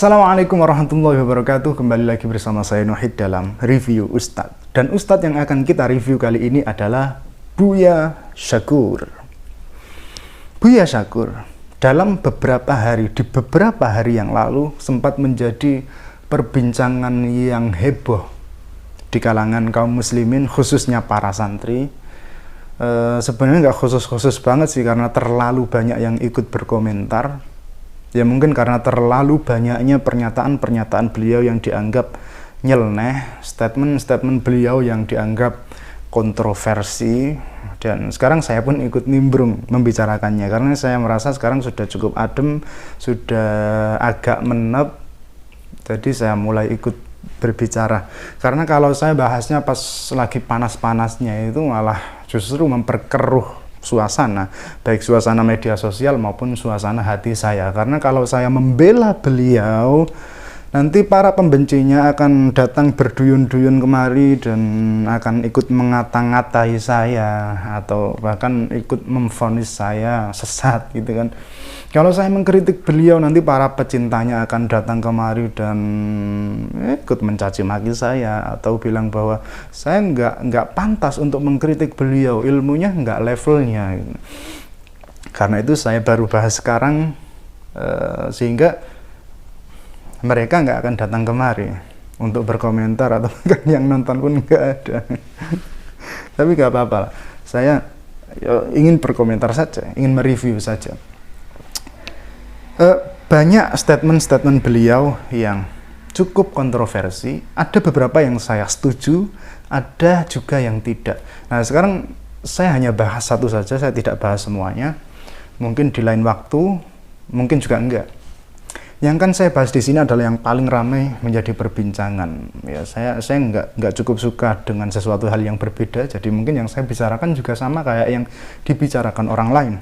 Assalamualaikum warahmatullahi wabarakatuh. Kembali lagi bersama saya Nuhid dalam review Ustadz. Dan Ustadz yang akan kita review kali ini adalah Buya Syakur. Buya Syakur dalam di beberapa hari yang lalu sempat menjadi perbincangan yang heboh di kalangan kaum muslimin, khususnya para santri. Sebenarnya nggak khusus-khusus banget sih, karena terlalu banyak yang ikut berkomentar. Ya mungkin karena terlalu banyaknya pernyataan-pernyataan beliau yang dianggap nyeleneh, statement-statement beliau yang dianggap kontroversi, dan sekarang saya pun ikut nimbrung membicarakannya karena saya merasa sekarang sudah cukup adem, sudah agak menep, jadi saya mulai ikut berbicara. Karena kalau saya bahasnya pas lagi panas-panasnya itu malah justru memperkeruh suasana, baik suasana media sosial maupun suasana hati saya. Karena kalau saya membela beliau, nanti para pembencinya akan datang berduyun-duyun kemari dan akan ikut mengata-ngatai saya atau bahkan ikut memvonis saya sesat gitu kan. Kalau saya mengkritik beliau, nanti para pecintanya akan datang kemari dan ikut mencaci maki saya atau bilang bahwa saya nggak pantas untuk mengkritik beliau, ilmunya nggak levelnya. Karena itu saya baru bahas sekarang, sehingga mereka nggak akan datang kemari untuk berkomentar, atau bahkan yang nonton pun nggak ada. Tapi nggak apa-apa lah, saya ingin berkomentar saja, ingin mereview saja. Banyak statement-statement beliau yang cukup kontroversi, ada beberapa yang saya setuju, ada juga yang tidak. Nah sekarang saya hanya bahas satu saja, saya tidak bahas semuanya. Mungkin di lain waktu, mungkin juga enggak. Yang kan saya bahas di sini adalah yang paling ramai menjadi perbincangan. Ya saya nggak cukup suka dengan sesuatu hal yang berbeda, jadi mungkin yang saya bicarakan juga sama kayak yang dibicarakan orang lain.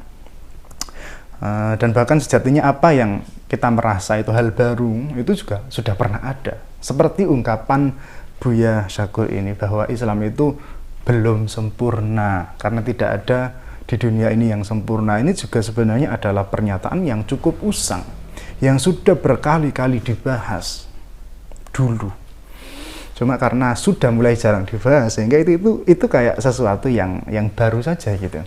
Dan bahkan sejatinya apa yang kita merasa itu hal baru, itu juga sudah pernah ada. Seperti ungkapan Buya Syakur ini bahwa Islam itu belum sempurna karena tidak ada di dunia ini yang sempurna. Ini juga sebenarnya adalah pernyataan yang cukup usang, yang sudah berkali-kali dibahas dulu. Cuma karena sudah mulai jarang dibahas, sehingga itu kayak sesuatu yang baru saja gitu.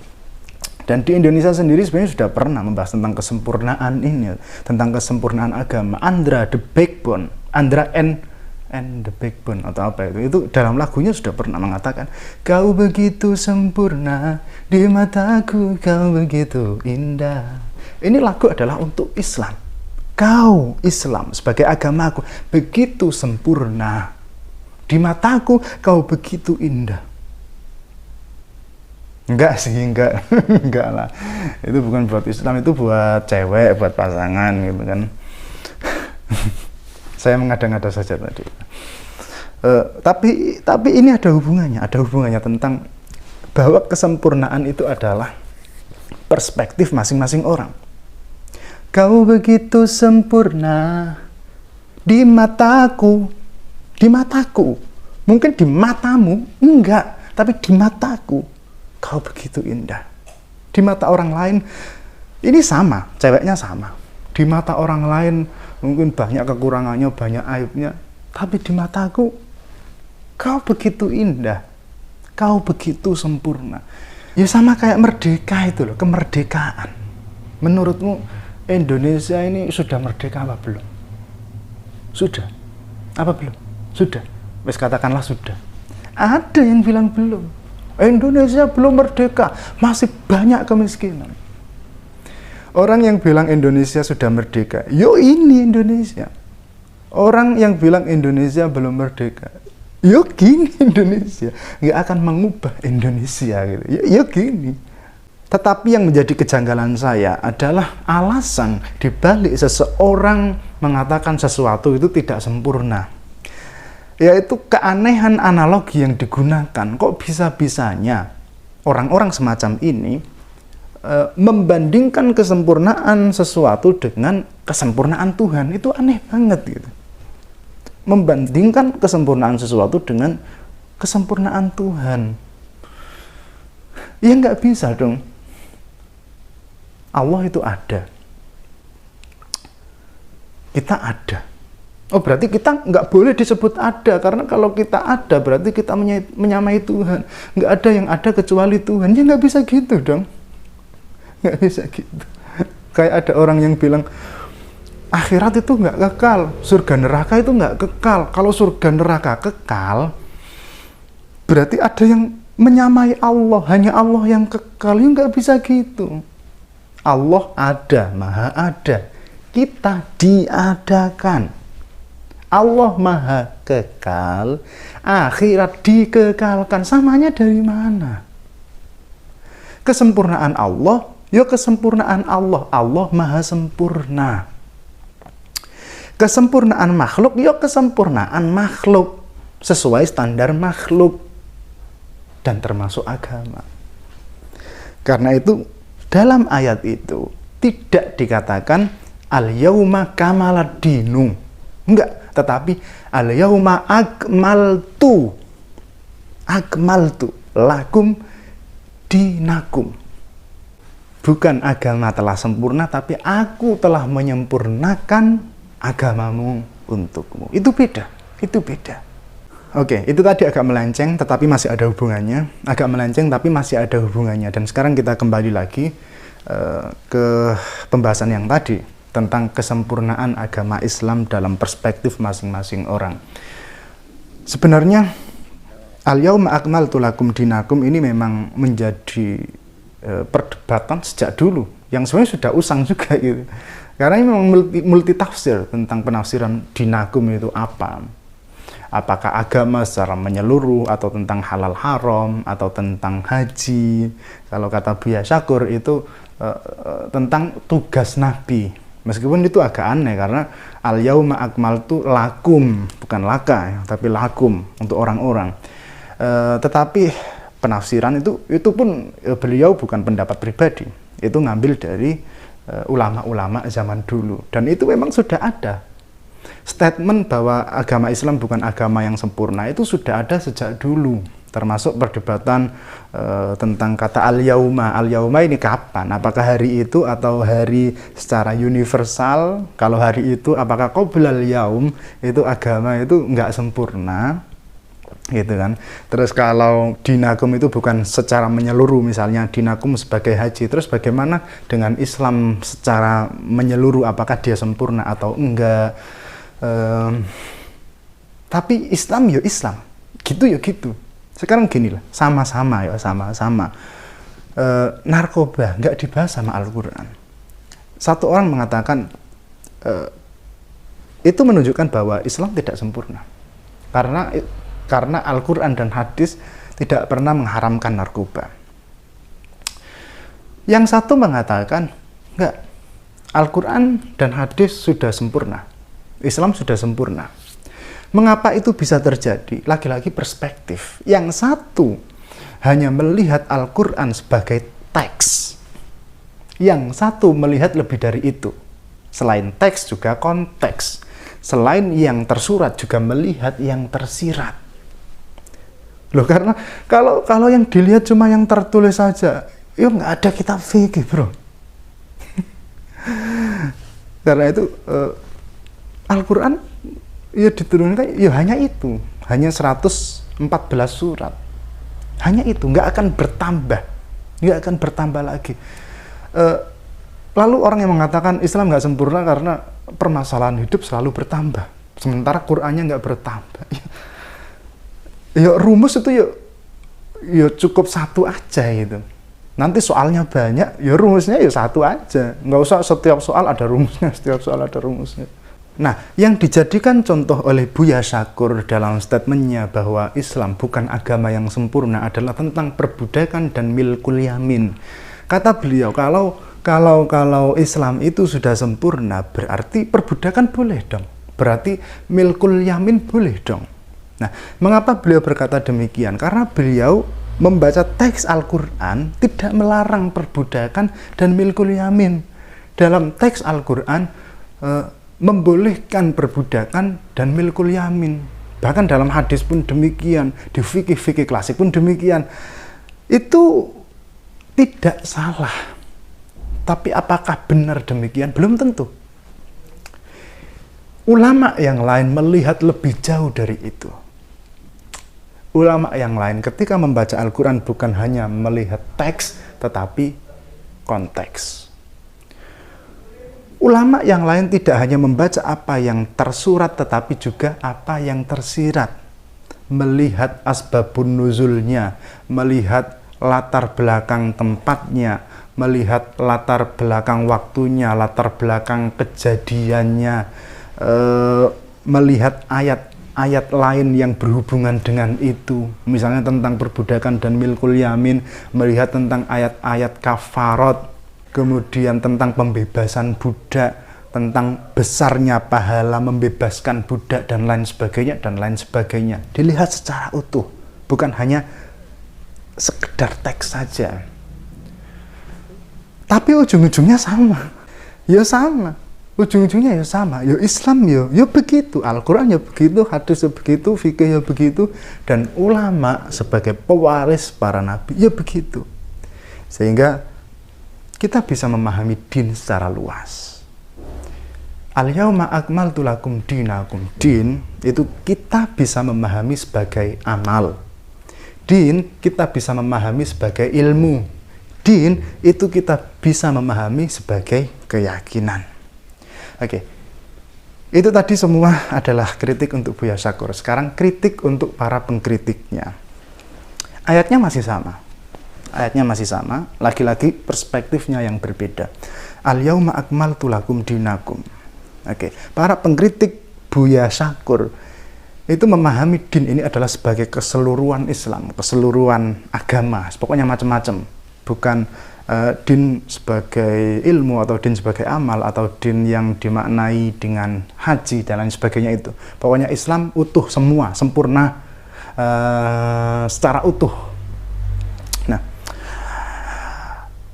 Dan di Indonesia sendiri sebenarnya sudah pernah membahas tentang kesempurnaan ini, tentang kesempurnaan agama. Andra the Backbone, Andra and the Backbone atau apa itu dalam lagunya sudah pernah mengatakan, kau begitu sempurna di mataku, kau begitu indah. Ini lagu adalah untuk Islam. Kau Islam sebagai agamaku begitu sempurna di mataku, kau begitu indah. Enggak sih, enggak lah. Itu bukan buat Islam, itu buat cewek, buat pasangan gitu kan. Saya mengada-ngada saja tadi. Tapi ini ada hubungannya tentang bahwa kesempurnaan itu adalah perspektif masing-masing orang. Kau begitu sempurna di mataku. Mungkin di matamu enggak, tapi di mataku kau begitu indah. Di mata orang lain ini sama, ceweknya sama. Di mata orang lain mungkin banyak kekurangannya, banyak aibnya, tapi di mataku kau begitu indah, kau begitu sempurna. Ya sama kayak merdeka itu loh, kemerdekaan. Menurutmu Indonesia ini sudah merdeka apa belum? Sudah. Apa belum? Sudah. Wes katakanlah sudah. Ada yang bilang belum. Indonesia belum merdeka, masih banyak kemiskinan. Orang yang bilang Indonesia sudah merdeka, yo ini Indonesia. Orang yang bilang Indonesia belum merdeka, yo gini Indonesia. Nggak akan mengubah Indonesia gitu. Yo gini. Tetapi yang menjadi kejanggalan saya adalah alasan dibalik seseorang mengatakan sesuatu itu tidak sempurna. Yaitu keanehan analogi yang digunakan. Kok bisa-bisanya orang-orang semacam ini membandingkan kesempurnaan sesuatu dengan kesempurnaan Tuhan. Itu aneh banget gitu. Membandingkan kesempurnaan sesuatu dengan kesempurnaan Tuhan. Ya nggak bisa dong. Allah itu ada. Kita ada. Oh berarti kita nggak boleh disebut ada, karena kalau kita ada berarti kita menyamai Tuhan. Nggak ada yang ada kecuali Tuhan. Ya nggak bisa gitu dong. Nggak bisa gitu. Kayak ada orang yang bilang akhirat itu nggak kekal, surga neraka itu nggak kekal. Kalau surga neraka kekal, berarti ada yang menyamai Allah, hanya Allah yang kekal. Ya nggak bisa gitu. Allah ada, maha ada. Kita diadakan. Allah maha kekal, akhirat dikekalkan. Samanya dari mana? Kesempurnaan Allah, ya kesempurnaan Allah. Allah maha sempurna. Kesempurnaan makhluk, ya kesempurnaan makhluk. Sesuai standar makhluk. Dan termasuk agama. Karena itu, dalam ayat itu, tidak dikatakan, al-yauma kamalad dinu. Enggak. Tetapi al-yauma akmaltu lakum dinakum. Bukan agama telah sempurna, tapi aku telah menyempurnakan agamamu untukmu. Itu beda. Oke, itu tadi agak melenceng, tetapi masih ada hubungannya. Agak melenceng, tapi masih ada hubungannya. Dan sekarang kita kembali lagi ke pembahasan yang tadi, tentang kesempurnaan agama Islam dalam perspektif masing-masing orang. Sebenarnya al-yauma akmaltu lakum dinakum ini memang menjadi perdebatan sejak dulu, yang sebenarnya sudah usang juga gitu. Karena ini memang multi tafsir tentang penafsiran dinakum itu apa. Apakah agama secara menyeluruh, atau tentang halal haram, atau tentang haji. Kalau kata Buya Syakur itu tentang tugas Nabi. Meskipun itu agak aneh, karena al-yauma akmaltu lakum, bukan laka ya, tapi lakum untuk orang-orang. Tetapi penafsiran itu pun beliau bukan pendapat pribadi, itu ngambil dari ulama-ulama zaman dulu, dan itu memang sudah ada statement bahwa agama Islam bukan agama yang sempurna. Itu sudah ada sejak dulu, termasuk perdebatan tentang kata al-yauma. Al-yauma ini kapan? Apakah hari itu atau hari secara universal? Kalau hari itu, apakah qoblal yaum, itu agama itu nggak sempurna, gitu kan. Terus kalau dinakum itu bukan secara menyeluruh, misalnya dinakum sebagai haji. Terus bagaimana dengan Islam secara menyeluruh, apakah dia sempurna atau enggak? Tapi Islam ya Islam, gitu ya gitu. Sekarang gini lah, sama-sama. Narkoba nggak dibahas sama Al-Quran. Satu orang mengatakan itu menunjukkan bahwa Islam tidak sempurna, karena Al-Quran dan hadis tidak pernah mengharamkan narkoba. Yang satu mengatakan enggak, Al-Quran dan hadis sudah sempurna, Islam sudah sempurna. Mengapa itu bisa terjadi? Lagi-lagi perspektif. Yang satu hanya melihat Al-Quran sebagai teks. Yang satu melihat lebih dari itu. Selain teks juga konteks. Selain yang tersurat juga melihat yang tersirat. Loh, karena kalau yang dilihat cuma yang tertulis saja, ya nggak ada kitab fikih, bro. Karena itu Al-Quran ya diturunkan ya hanya itu, hanya 114 surat, hanya itu, nggak akan bertambah lagi. Lalu orang yang mengatakan Islam nggak sempurna karena permasalahan hidup selalu bertambah, sementara Qurannya nggak bertambah. Ya rumus itu ya cukup satu aja gitu. Nanti soalnya banyak, ya rumusnya ya satu aja, nggak usah setiap soal ada rumusnya, Nah, yang dijadikan contoh oleh Buya Syakur dalam statementnya bahwa Islam bukan agama yang sempurna adalah tentang perbudakan dan milkul yamin. Kata beliau, kalau Islam itu sudah sempurna, berarti perbudakan boleh dong. Berarti milkul yamin boleh dong. Nah, mengapa beliau berkata demikian? Karena beliau membaca teks Al-Quran tidak melarang perbudakan dan milkul yamin. Dalam teks Al-Quran membolehkan perbudakan dan milkul yamin. Bahkan dalam hadis pun demikian, di fikih klasik pun demikian. Itu tidak salah. Tapi apakah benar demikian? Belum tentu. Ulama yang lain melihat lebih jauh dari itu. Ulama yang lain ketika membaca Al-Quran bukan hanya melihat teks, tetapi konteks. Ulama yang lain tidak hanya membaca apa yang tersurat, tetapi juga apa yang tersirat. Melihat asbabun nuzulnya, melihat latar belakang tempatnya, melihat latar belakang waktunya, latar belakang kejadiannya, melihat ayat-ayat lain yang berhubungan dengan itu, misalnya tentang perbudakan dan milkul yamin, melihat tentang ayat-ayat kafarat, kemudian tentang pembebasan budak, tentang besarnya pahala membebaskan budak dan lain sebagainya, dilihat secara utuh, bukan hanya sekedar teks saja. Tapi ujung-ujungnya sama, ya sama. Ujung-ujungnya ya sama, ya Islam ya begitu, Al-Quran ya begitu, hadis ya begitu, fikih ya begitu, dan ulama sebagai pewaris para nabi ya begitu. Sehingga kita bisa memahami din secara luas. Al-yauma akmaltu lakum dinakum. Din itu kita bisa memahami sebagai amal. Din kita bisa memahami sebagai ilmu. Din itu kita bisa memahami sebagai keyakinan. Oke, itu tadi semua adalah kritik untuk Buya Syakur. Sekarang kritik untuk para pengkritiknya. Ayatnya masih sama. Lagi-lagi perspektifnya yang berbeda. Al-yauma akmaltu lakum dinakum. Oke, para pengkritik Buya Syakur itu memahami din ini adalah sebagai keseluruhan Islam, keseluruhan agama, pokoknya macam-macam. Bukan din sebagai ilmu atau din sebagai amal atau din yang dimaknai dengan haji dan lain sebagainya itu. Pokoknya Islam utuh semua, sempurna secara utuh. Nah,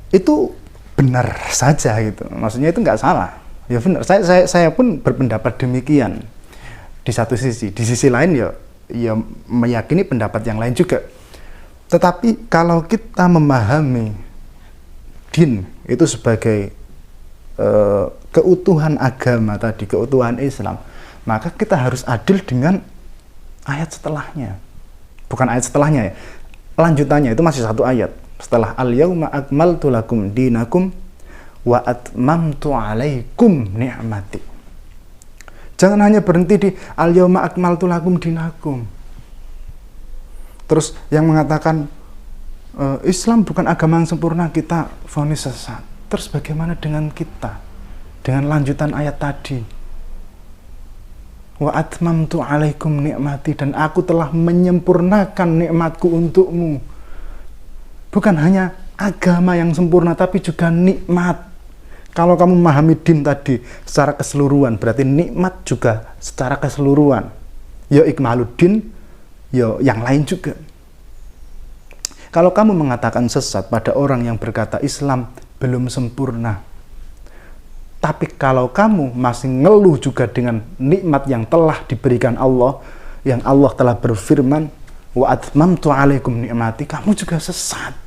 itu benar saja gitu. Maksudnya itu nggak salah. Ya benar. Saya pun berpendapat demikian. Di satu sisi, di sisi lain ya meyakini pendapat yang lain juga. Tetapi kalau kita memahami din itu sebagai keutuhan agama tadi, keutuhan Islam, maka kita harus adil dengan ayat setelahnya. Bukan ayat setelahnya ya, lanjutannya itu masih satu ayat. Setelah al-yauma akmaltu lakum dinakum wa atmamtu alaikum ni'mati. Jangan hanya berhenti di al-yauma akmaltu lakum dinakum. Terus yang mengatakan Islam bukan agama yang sempurna, kita vonis sesat. Terus bagaimana dengan kita? Dengan lanjutan ayat tadi. Wa atmamtu alaikum ni'mati, dan aku telah menyempurnakan nikmatku untukmu. Bukan hanya agama yang sempurna, tapi juga nikmat. Kalau kamu memahami din tadi secara keseluruhan, berarti nikmat juga secara keseluruhan. Ya ikmaluddin, ya yang lain juga. Kalau kamu mengatakan sesat pada orang yang berkata Islam belum sempurna, tapi kalau kamu masih ngeluh juga dengan nikmat yang telah diberikan Allah, yang Allah telah berfirman, wa atmamtu alaikum ni'mati, kamu juga sesat.